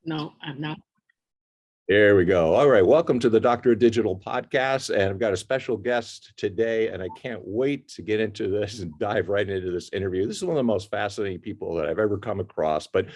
No, I'm not. There we go. All right. Welcome to the Doctor of Digital podcast. And I've got a special guest today, and I can't wait to get into this and dive right into this interview. This is one of the most fascinating people that I've ever come across. But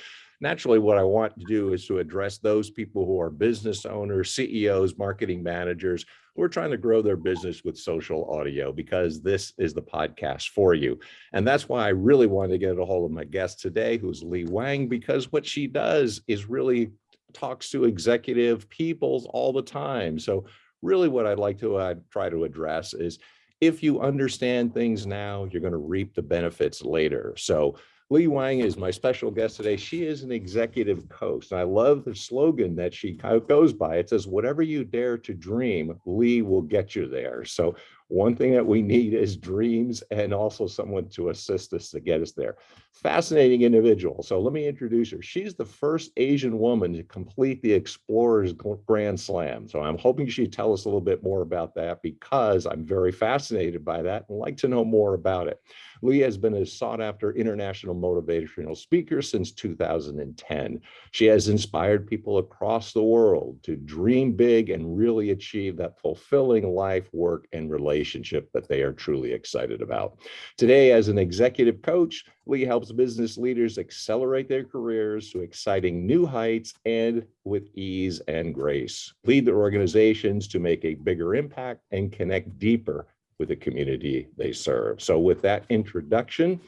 naturally, what I want to do is to address those people who are business owners, CEOs, marketing managers who are trying to grow their business with social audio, because this is the podcast for you. And that's why I really wanted to get a hold of my guest today, who's Lee Wang, because what she does is really talks to executive peoples all the time. So really what I'd like to try to address is, if you understand things now, you're going to reap the benefits later. So Lee Wang is my special guest today. She is an executive coach. And I love the slogan that she kind of goes by. It says, whatever you dare to dream, Lee will get you there. So one thing that we need is dreams, and also someone to assist us to get us there. Fascinating individual. So let me introduce her. She's the first Asian woman to complete the Explorers Grand Slam. So I'm hoping she'd tell us a little bit more about that, because I'm very fascinated by that and like to know more about it. Lee has been a sought-after international motivational speaker since 2010. She has inspired people across the world to dream big and really achieve that fulfilling life, work, and relationship that they are truly excited about. Today, as an executive coach, Lee helps business leaders accelerate their careers to exciting new heights and with ease and grace, lead their organizations to make a bigger impact, and connect deeper with the community they serve. So with that introduction,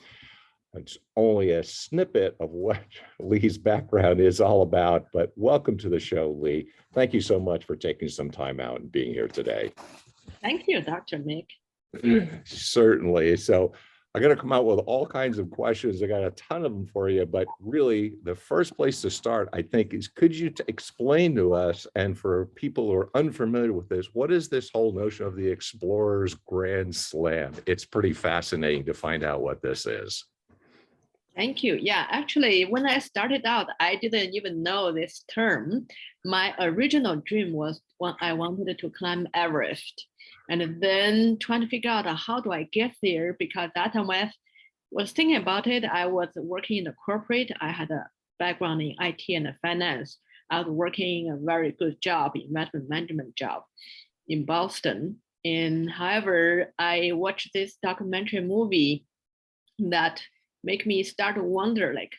it's only a snippet of what Lee's background is all about, but welcome to the show, Lee. Thank you so much for taking some time out and being here today. Thank you, Dr. Mick. Certainly. So I'm going to come out with all kinds of questions. I got a ton of them for you, but really the first place to start, I think, is, could you explain to us, and for people who are unfamiliar with this, what is this whole notion of the Explorers Grand Slam? It's pretty fascinating to find out what this is. Thank you. Yeah, actually, when I started out, I didn't even know this term. My original dream was when I wanted to climb Everest, and then trying to figure out how do I get there, because that time when I was thinking about it, I was working in the corporate. I had a background in IT and finance. I was working a very good job, investment management job in Boston. And however, I watched this documentary movie that make me start to wonder, like,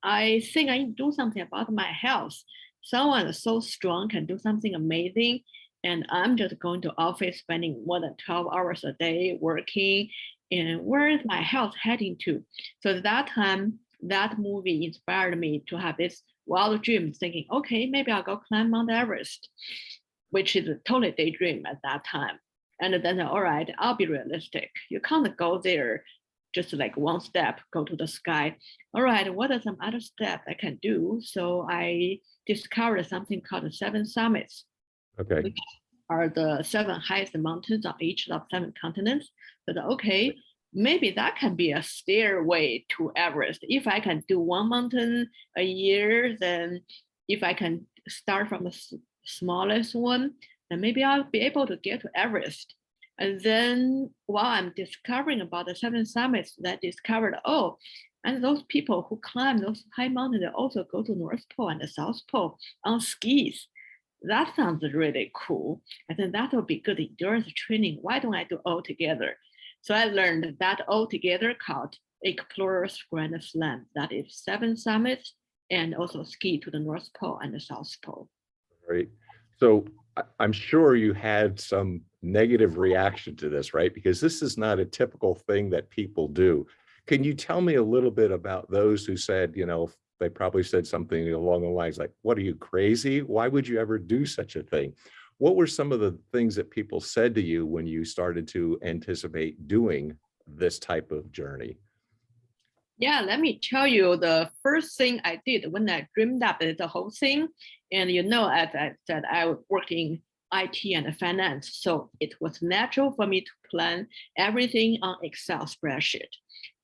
I think I do something about my health. Someone so strong can do something amazing, and I'm just going to office spending more than 12 hours a day working, and where is my health heading to? So at that time, that movie inspired me to have this wild dream, thinking, okay, maybe I'll go climb Mount Everest, which is a totally daydream at that time. And then, all right, I'll be realistic. You can't go there just like one step, go to the sky. All right, what are some other steps I can do? So I discovered something called the 7 summits, Okay. which are the 7 highest mountains on each of 7 continents. But okay, maybe that can be a stairway to Everest. If I can do one mountain a year, then if I can start from the smallest one, then maybe I'll be able to get to Everest. And then while I'm discovering about the 7 summits, I discovered, oh, and those people who climb those high mountains, they also go to North Pole and the South Pole on skis. That sounds really cool. I think that would be good endurance training. Why don't I do all together? So I learned that all together called Explorers Grand Slam. That is 7 summits and also ski to the North Pole and the South Pole. Right. So I'm sure you had some negative reaction to this, right? Because this is not a typical thing that people do. Can you tell me a little bit about those who said, they probably said something along the lines like, what are you, crazy? Why would you ever do such a thing? What were some of the things that people said to you when you started to anticipate doing this type of journey? Yeah, let me tell you the first thing I did when I dreamed up the whole thing. And as I said, I worked in IT and finance. So it was natural for me to plan everything on Excel spreadsheet.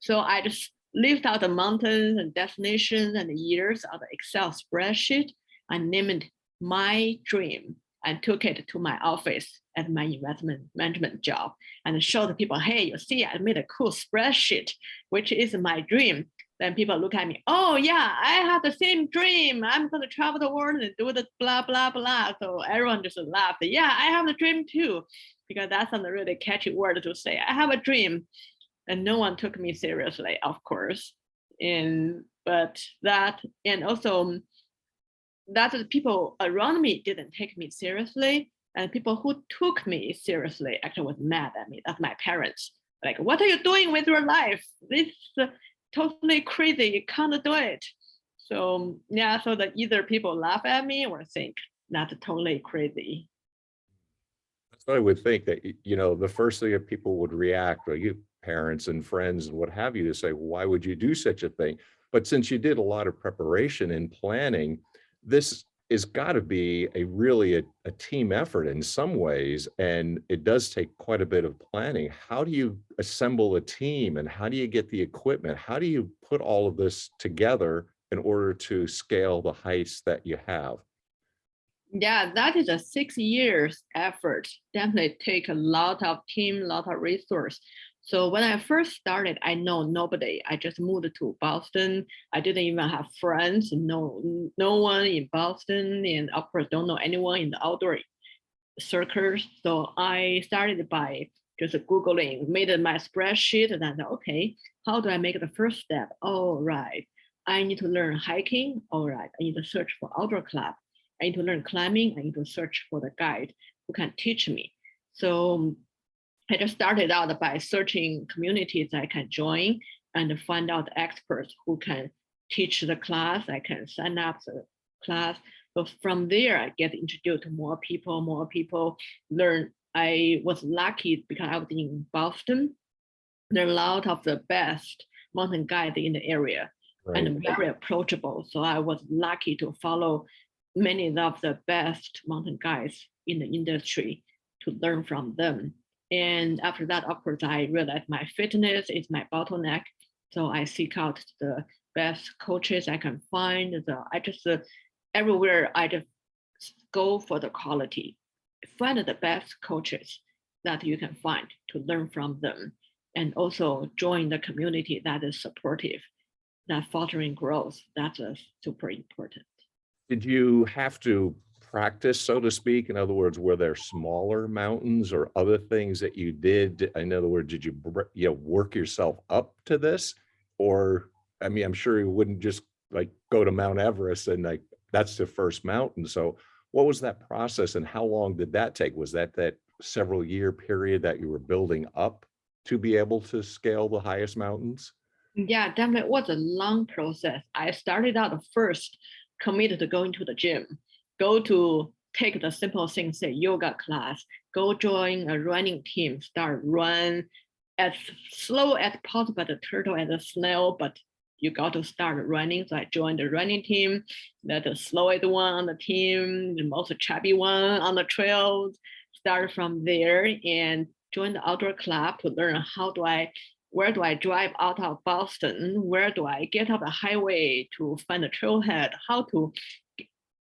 So I just lived out the mountains and destinations and years on the Excel spreadsheet. I named my dream and took it to my office at my investment management job and showed people, hey, you see, I made a cool spreadsheet, which is my dream. then people look at me, oh yeah, I have the same dream. I'm going to travel the world and do the blah, blah, blah. So everyone just laughed. Yeah, I have the dream too, because that's a really catchy word to say. I have a dream. And no one took me seriously, of course. But that, and also that the people around me didn't take me seriously. And people who took me seriously actually was mad at me. That's my parents. Like, what are you doing with your life? This is totally crazy. You can't do it. So yeah, so that either people laugh at me or think that's totally crazy. So I would think that, the first thing that people would react, or you parents and friends and what have you, to say, why would you do such a thing? But since you did a lot of preparation and planning, this is got to be a team effort in some ways. And it does take quite a bit of planning. How do you assemble a team, and how do you get the equipment? How do you put all of this together in order to scale the heights that you have? Yeah, that is a 6 years effort. Definitely take a lot of team, lot of resource. So when I first started, I know nobody. I just moved to Boston. I didn't even have friends. No one in Boston, and of course, don't know anyone in the outdoor circles. So I started by just Googling, made my spreadsheet, and then okay, how do I make the first step? All right, I need to learn hiking. All right, I need to search for outdoor club. I need to learn climbing. I need to search for the guide who can teach me. So I just started out by searching communities I can join and find out experts who can teach the class. I can sign up the class. So from there, I get introduced to more people learn. I was lucky because I was in Boston. There are a lot of the best mountain guides in the area, Right. and very approachable. So I was lucky to follow many of the best mountain guides in the industry to learn from them. And after that, of course, I realized my fitness is my bottleneck. So I seek out the best coaches I can find. So I just, everywhere I just go for the quality, find the best coaches that you can find to learn from them. And also join the community that is supportive, that fostering growth. That's super important. Did you have to practice, so to speak? In other words, were there smaller mountains or other things that you did? In other words, did you work yourself up to this? Or, I mean, I'm sure you wouldn't just like go to Mount Everest and like, that's the first mountain. So what was that process, and how long did that take? Was that several year period that you were building up to be able to scale the highest mountains? Yeah, definitely it was a long process. I started out first committed to going to the gym, go to take the simple things, say yoga class, go join a running team, start run as slow as possible, the turtle and the snail, but you got to start running. So I joined the running team, the slowest one on the team, the most chubby one on the trails, start from there and join the outdoor club to learn where do I drive out of Boston? Where do I get off the highway to find the trailhead? How to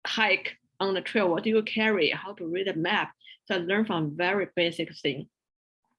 hike on the trail? What do you carry? How to read a map? So I learned from very basic things,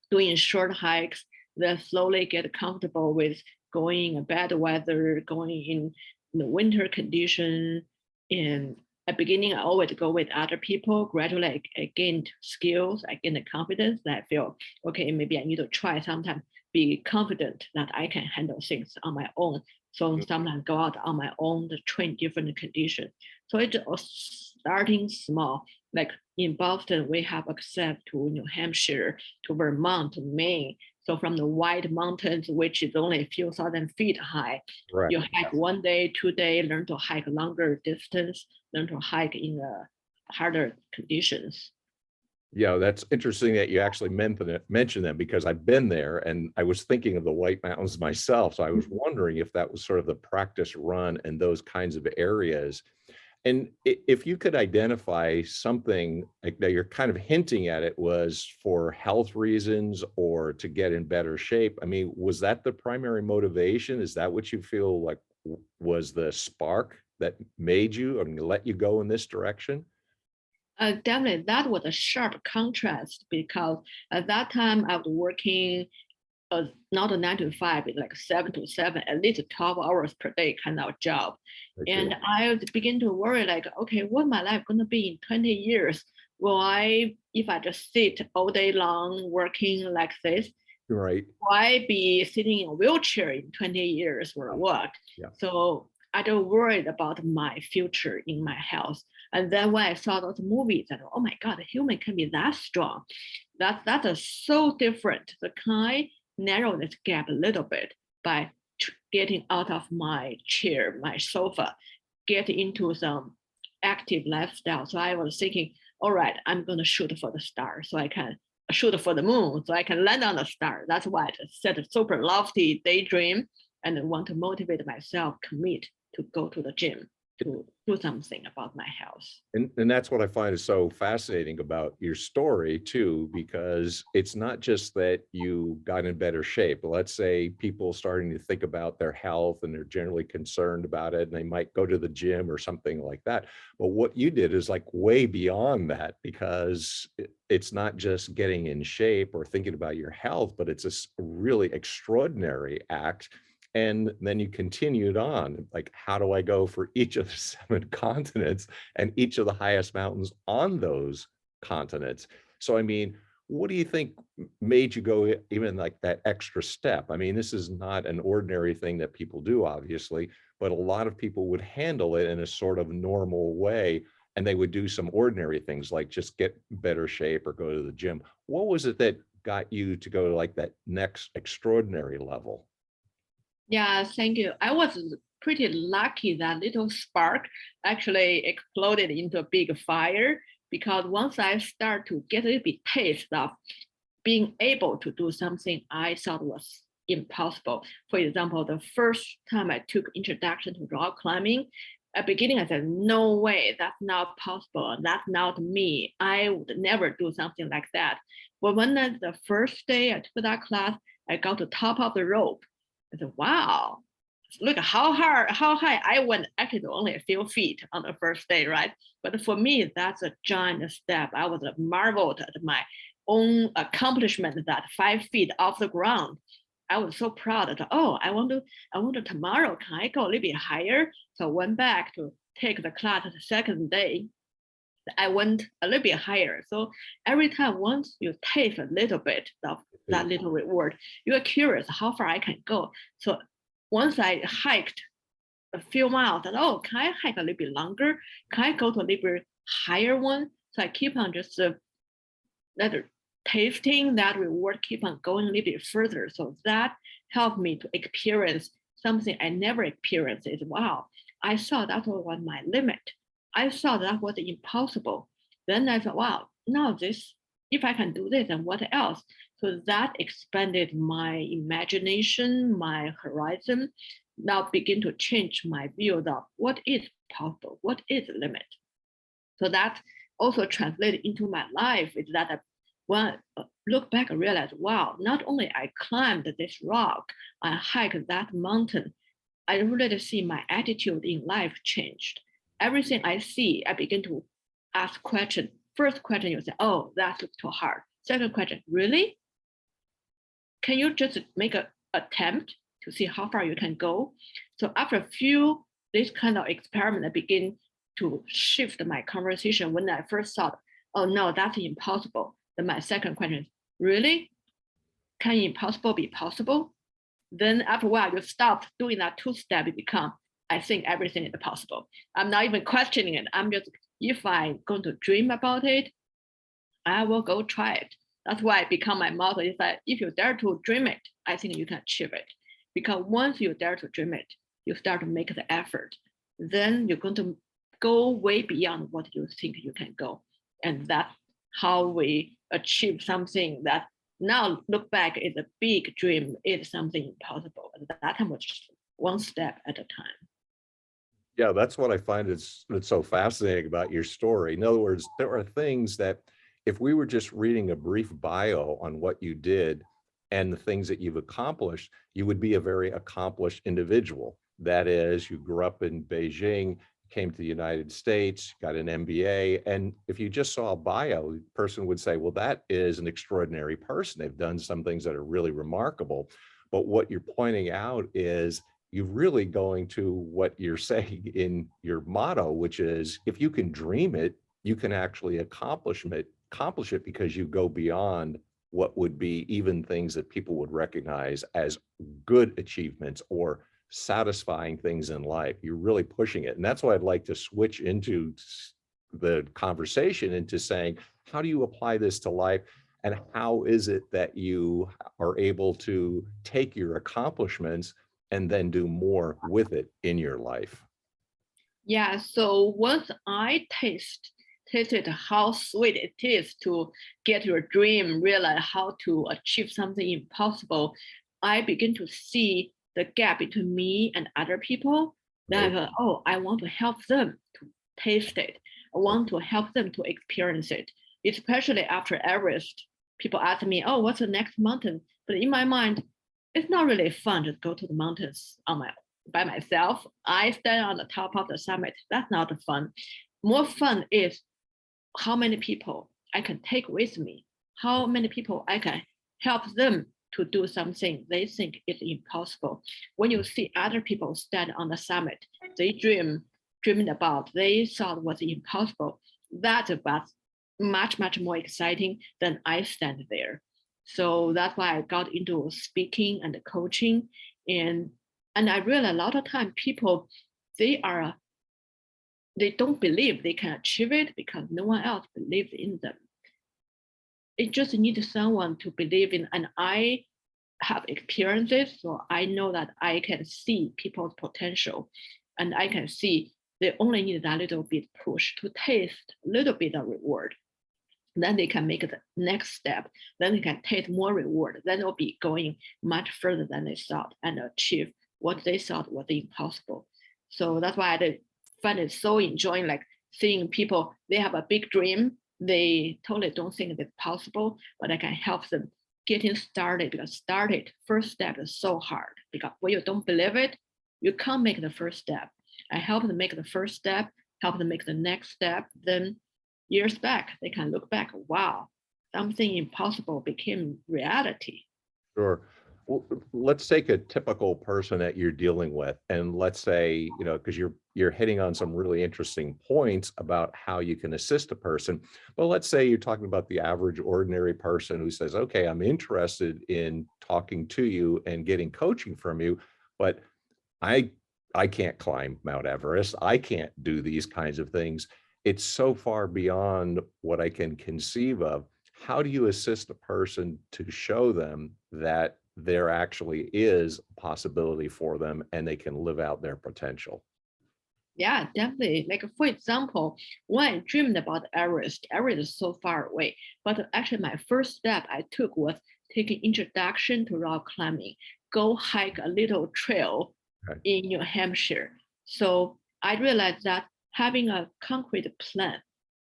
doing short hikes, then slowly get comfortable with going in bad weather, going in the winter condition. And at the beginning, I always go with other people. Gradually, I gained skills, I gained the confidence that I feel, okay, maybe I need to try sometimes, be confident that I can handle things on my own. So sometimes go out on my own to train different conditions. So it's starting small. Like in Boston, we have access to New Hampshire, to Vermont, Maine. So from the White Mountains, which is only a few thousand feet high, right, you hike 1 day, 2 days, learn to hike longer distance, learn to hike in harder conditions. Yeah, that's interesting that you actually mentioned them, because I've been there and I was thinking of the White Mountains myself. So I was wondering if that was sort of the practice run in those kinds of areas. And if you could identify something like that, you're kind of hinting at it, was for health reasons or to get in better shape. I mean, was that the primary motivation? Is that what you feel like was the spark that made you, I mean, let you go in this direction? Definitely, that was a sharp contrast because at that time I was working not a 9 to 5, it's like 7 to 7, at least 12 hours per day kind of job. I see. And I begin to worry like, okay, what my life gonna be in 20 years? Will if I just sit all day long working like this, Right. will I be sitting in a wheelchair in 20 years or what? Yeah. So I don't worried about my future in my health. And then when I saw those movies, I thought, oh my God, a human can be that strong. That is so different. The kind narrow this gap a little bit by getting out of my chair, my sofa, get into some active lifestyle. So I was thinking, all right, I'm going to shoot for the star so I can shoot for the moon so I can land on the star. That's why I set a super lofty daydream and want to motivate myself, commit to go to the gym to do something about my health. And that's what I find is so fascinating about your story too, because it's not just that you got in better shape. Let's say people starting to think about their health and they're generally concerned about it and they might go to the gym or something like that. But what you did is like way beyond that, because it's not just getting in shape or thinking about your health, but it's a really extraordinary act. And then you continued on, like, how do I go for each of the 7 continents and each of the highest mountains on those continents? So, I mean, what do you think made you go even like that extra step? I mean, this is not an ordinary thing that people do, obviously, but a lot of people would handle it in a sort of normal way. And they would do some ordinary things like just get better shape or go to the gym. What was it that got you to go to like that next extraordinary level? Yeah, thank you. I was pretty lucky that little spark actually exploded into a big fire, because once I start to get a little bit taste of being able to do something I thought was impossible. For example, the first time I took introduction to rock climbing, at the beginning I said, no way, that's not possible. That's not me. I would never do something like that. But when the first day I took that class, I got to top of the rope. I said, wow, look how high I went, actually only a few feet on the first day, right? But for me, that's a giant step. I was marveled at my own accomplishment, that 5 feet off the ground. I was so proud that, oh, I want to tomorrow, can I go a little bit higher? So I went back to take the class the second day. I went a little bit higher. So every time, once you taste a little bit of that little reward, you are curious how far I can go. So once I hiked a few miles, and oh, can I hike a little bit longer? Can I go to a little bit higher one? So I keep on just tasting that reward, keep on going a little bit further. So that helped me to experience something I never experienced. Is wow, I saw that was my limit. I thought that was impossible. Then I thought, wow, now this, if I can do this, then what else? So that expanded my imagination, my horizon. Now begin to change my view of what is possible, what is the limit. So that also translated into my life is that when I look back and realize, wow, not only I climbed this rock, I hiked that mountain, I really see my attitude in life changed. Everything I see, I begin to ask questions. First question, you say, oh, that's too hard. Second question, really? Can you just make an attempt to see how far you can go? So after a few, this kind of experiment, I begin to shift my conversation. When I first thought, oh no, that's impossible. Then my second question is, really? Can impossible be possible? Then after a while, you stop doing that 2-step, it become, I think everything is possible. I'm not even questioning it. I'm just, if I'm going to dream about it, I will go try it. That's why it become my motto is that if you dare to dream it, I think you can achieve it. Because once you dare to dream it, you start to make the effort. Then you're going to go way beyond what you think you can go. And that's how we achieve something that now look back is a big dream, is something impossible. At that time was just one step at a time. Yeah, that's what I find is that's so fascinating about your story. In other words, there are things that if we were just reading a brief bio on what you did and the things that you've accomplished, you would be a very accomplished individual. That is, you grew up in Beijing, came to the United States, got an MBA. And if you just saw a bio, the person would say, well, that is an extraordinary person. They've done some things that are really remarkable. But what you're pointing out is you're really going to what you're saying in your motto, which is if you can dream it, you can actually accomplish it because you go beyond what would be even things that people would recognize as good achievements or satisfying things in life. You're really pushing it. And that's why I'd like to switch into the conversation into saying, how do you apply this to life? And how is it that you are able to take your accomplishments and then do more with it in your life? Yeah, so once I tasted how sweet it is to get your dream, realize how to achieve something impossible, I begin to see the gap between me and other people. Right. That oh, I want to help them to taste it. I want to help them to experience it. Especially after Everest, people ask me, "Oh, what's the next mountain?" But in my mind, it's not really fun to go to the mountains by myself. I stand on the top of the summit. That's not fun. More fun is how many people I can take with me, how many people I can help them to do something they think is impossible. When you see other people stand on the summit, they dreaming about, they thought was impossible. That's about much, much more exciting than I stand there. So that's why I got into speaking and coaching. And I realized a lot of time people, they are they don't believe they can achieve it because no one else believes in them. It just needs someone to believe in. And I have experiences, so I know that I can see people's potential, and I can see they only need that little bit push to taste a little bit of reward. Then they can make the next step. Then they can take more reward. Then they'll be going much further than they thought and achieve what they thought was impossible. So that's why I find it so enjoying, like seeing people, they have a big dream. They totally don't think it's possible, but I can help them getting started, because first step is so hard, because when you don't believe it, you can't make the first step. I help them make the first step, help them make the next step. Then years back, they can look back, wow, something impossible became reality. Sure. Well, let's take a typical person that you're dealing with, and let's say, because you're hitting on some really interesting points about how you can assist a person. But let's say you're talking about the average ordinary person who says, okay, I'm interested in talking to you and getting coaching from you, but I I can't climb Mount Everest. I can't do these kinds of things. It's so far beyond what I can conceive of. How do you assist a person to show them that there actually is a possibility for them and they can live out their potential? Yeah, definitely. Like for example, when I dreamed about Everest is so far away. But actually my first step I took was taking introduction to rock climbing, go hike a little trail Okay. in New Hampshire. So I realized that having a concrete plan,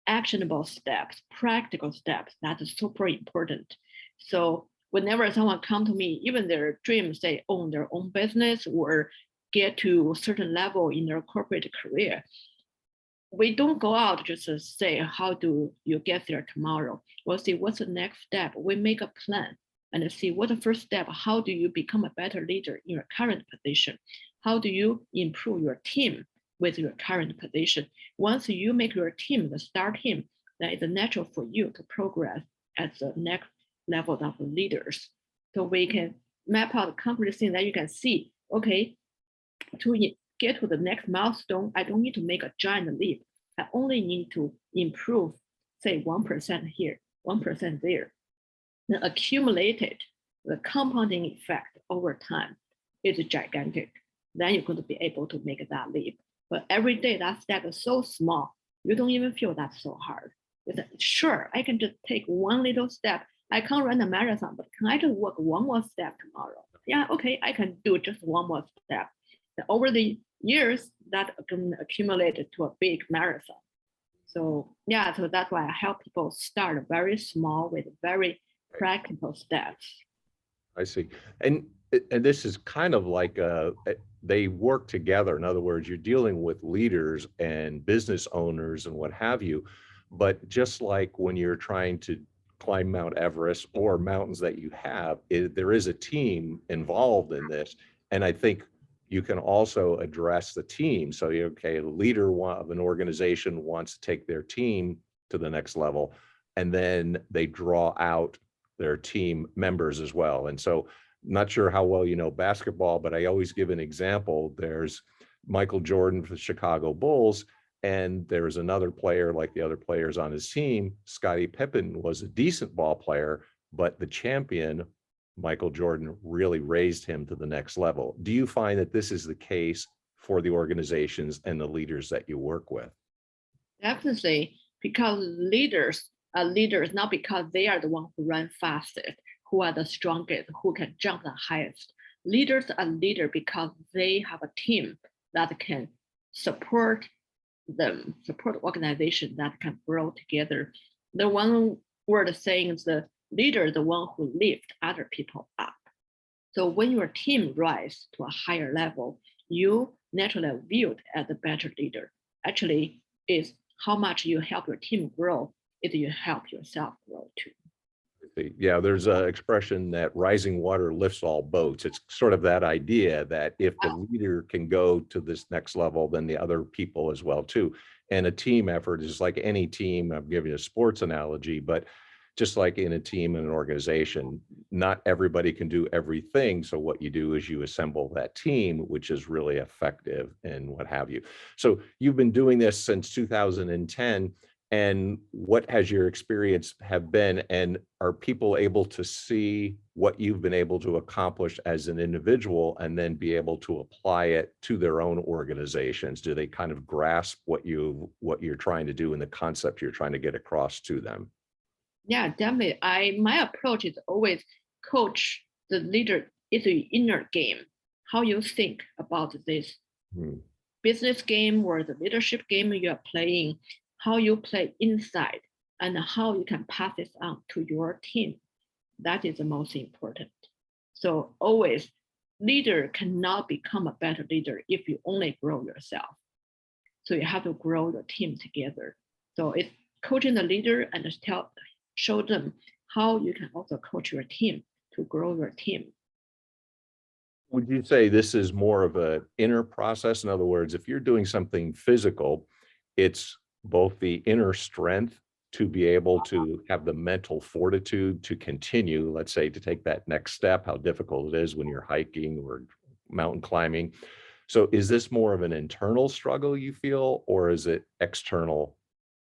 actionable steps, practical steps, that is super important. So whenever someone come to me, even their dreams, they own their own business or get to a certain level in their corporate career, we don't go out just to say, how do you get there tomorrow? We'll see what's the next step. We make a plan and see what's the first step. How do you become a better leader in your current position? How do you improve your team with your current position? Once you make your team the star team, then it's natural for you to progress at the next level of leaders. So we can map out concrete things that you can see, okay, to get to the next milestone, I don't need to make a giant leap. I only need to improve, say 1% here, 1% there. Then accumulated, the compounding effect over time is gigantic. Then you're going to be able to make that leap. But every day that step is so small, you don't even feel that's so hard. Sure, I can just take one little step. I can't run a marathon, but can I just walk one more step tomorrow? Yeah, okay, I can do just one more step. Over the years, that can accumulate to a big marathon. So yeah, so that's why I help people start very small with very practical steps. I see. And And this is kind of like they work together. In other words, you're dealing with leaders and business owners and what have you. But just like when you're trying to climb Mount Everest or mountains that you have, there is a team involved in this. And I think you can also address the team. So, okay, the leader of an organization wants to take their team to the next level, and then they draw out their team members as well. And so, not sure how well you know basketball, but I always give an example. There's Michael Jordan for the Chicago Bulls, and there's another player like the other players on his team. Scottie Pippen was a decent ball player, but the champion, Michael Jordan, really raised him to the next level. Do you find that this is the case for the organizations and the leaders that you work with? Definitely, because leaders are leaders not because they are the one who run fastest, who are the strongest, who can jump the highest. Leaders are leaders because they have a team that can support them, support organization that can grow together. The one word saying is the leader is the one who lifts other people up. So when your team rise to a higher level, you naturally are viewed as a better leader. Actually, is how much you help your team grow, is you help yourself grow too. Yeah, there's an expression that rising water lifts all boats. It's sort of that idea that if the leader can go to this next level, then the other people as well too. And a team effort is like any team. I'm giving you a sports analogy, but just like in a team and an organization, not everybody can do everything. So what you do is you assemble that team, which is really effective and what have you. So you've been doing this since 2010. And what has your experience have been, and are people able to see what you've been able to accomplish as an individual and then be able to apply it to their own organizations? Do they kind of grasp what you're trying to do and the concept you're trying to get across to them? Yeah, definitely. My approach is always coach the leader is the inner game. How you think about this Hmm. business game or the leadership game you are playing, how you play inside, and how you can pass this on to your team. That is the most important. So always, leader cannot become a better leader if you only grow yourself. So you have to grow your team together. So it's coaching the leader and show them how you can also coach your team to grow your team. Would you say this is more of an inner process? In other words, if you're doing something physical, it's both the inner strength to be able to have the mental fortitude to continue, let's say, to take that next step, how difficult it is when you're hiking or mountain climbing. So is this more of an internal struggle you feel, or is it external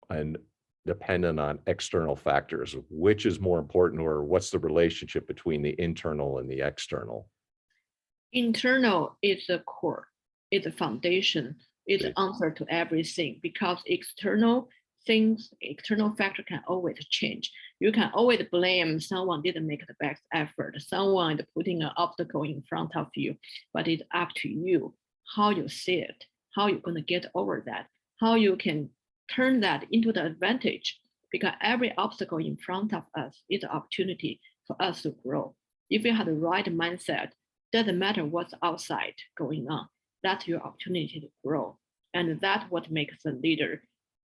and dependent on external factors? Which is more important, or what's the relationship between the internal and the external? Internal is the core, is the foundation, is the answer to everything because external things, external factor can always change. You can always blame someone didn't make the best effort, someone is putting an obstacle in front of you, but it's up to you how you see it, how you're going to get over that, how you can turn that into the advantage because every obstacle in front of us is an opportunity for us to grow. If you have the right mindset, doesn't matter what's outside going on. That's your opportunity to grow. And that's what makes a leader.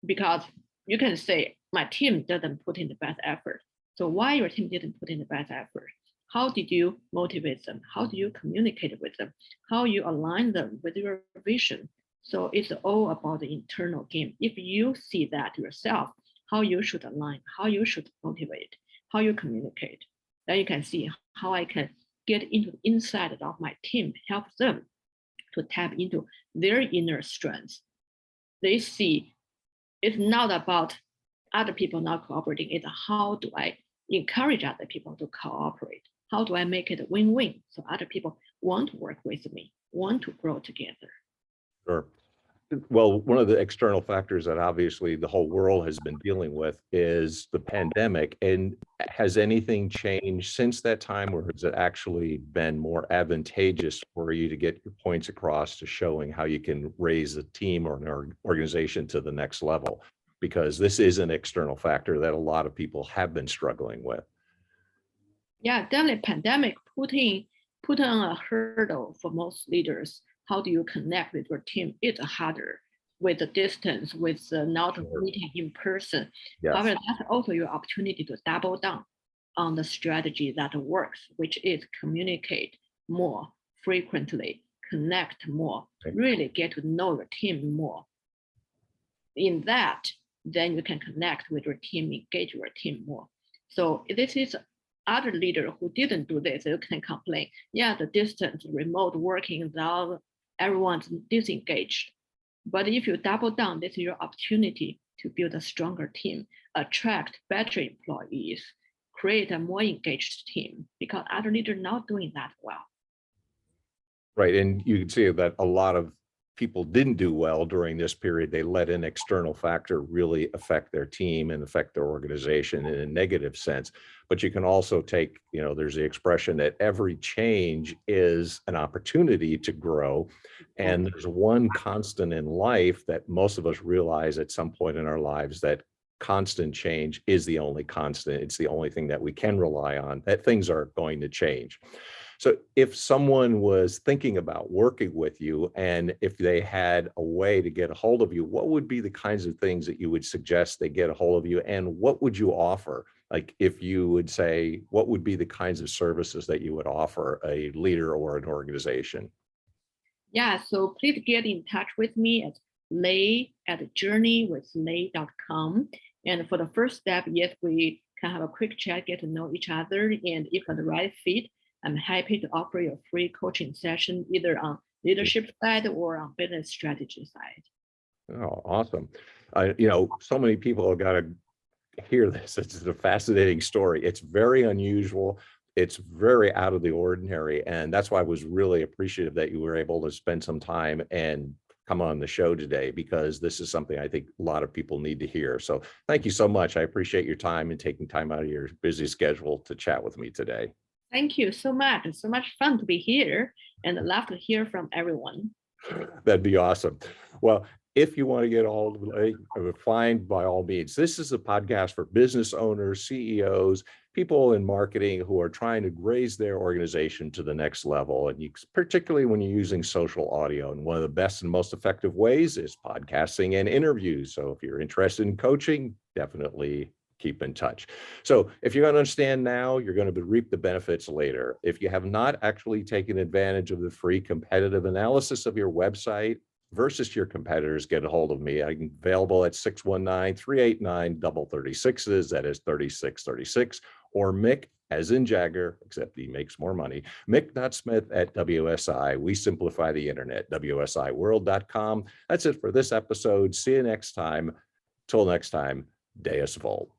Because you can say, my team doesn't put in the best effort. So why your team didn't put in the best effort? How did you motivate them? How do you communicate with them? How you align them with your vision? So it's all about the internal game. If you see that yourself, how you should align, how you should motivate, how you communicate, then you can see how I can get into the inside of my team, help them to tap into their inner strengths. They see it's not about other people not cooperating, it's how do I encourage other people to cooperate? How do I make it a win-win so other people want to work with me, want to grow together? Sure. Well, one of the external factors that obviously the whole world has been dealing with is the pandemic. And has anything changed since that time, or has it actually been more advantageous for you to get your points across to showing how you can raise a team or an organization to the next level? Because this is an external factor that a lot of people have been struggling with. Yeah, definitely pandemic putting put on a hurdle for most leaders. How do you connect with your team? It's harder with the distance, with not meeting in person. Yes. However, that's also your opportunity to double down on the strategy that works, which is communicate more frequently, connect more, really get to know your team more. In that, then you can connect with your team, engage your team more. So this is other leader who didn't do this, you can complain. Yeah, the distance, remote working, now everyone's disengaged. But if you double down, this is your opportunity to build a stronger team, attract better employees, create a more engaged team, because other leaders are not doing that well. Right. And you can see that a lot of people didn't do well during this period. They let an external factor really affect their team and affect their organization in a negative sense. But you can also take, there's the expression that every change is an opportunity to grow. And there's one constant in life that most of us realize at some point in our lives, that constant change is the only constant. It's the only thing that we can rely on, that things are going to change. So if someone was thinking about working with you, and if they had a way to get a hold of you, what would be the kinds of things that you would suggest they get a hold of you? And what would you offer? Like, if you would say, what would be the kinds of services that you would offer a leader or an organization? Yeah, so please get in touch with me at lay@journeywithlay.com. And for the first step, yes, we can have a quick chat, get to know each other. And if it's the right fit, I'm happy to offer you a free coaching session, either on leadership side or on business strategy side. Oh, awesome. So many people have got to hear this. It's a fascinating story. It's very unusual. It's very out of the ordinary. And that's why I was really appreciative that you were able to spend some time and come on the show today, because this is something I think a lot of people need to hear. So thank you so much. I appreciate your time and taking time out of your busy schedule to chat with me today. Thank you so much. It's so much fun to be here, and I love to hear from everyone. That'd be awesome. Well, if you want to get a hold of me, fine, by all means. This is a podcast for business owners, CEOs, people in marketing who are trying to raise their organization to the next level. And particularly when you're using social audio. And one of the best and most effective ways is podcasting and interviews. So if you're interested in coaching, definitely keep in touch. So if you're going to understand now, you're going to reap the benefits later. If you have not actually taken advantage of the free competitive analysis of your website versus your competitors, get a hold of me. I'm available at 619-389-36. That is 3636, or Mick, as in Jagger, except he makes more money, mick.smith at WSI. We simplify the internet, WSIworld.com. That's it for this episode. See you next time. Till next time, Deus Volt.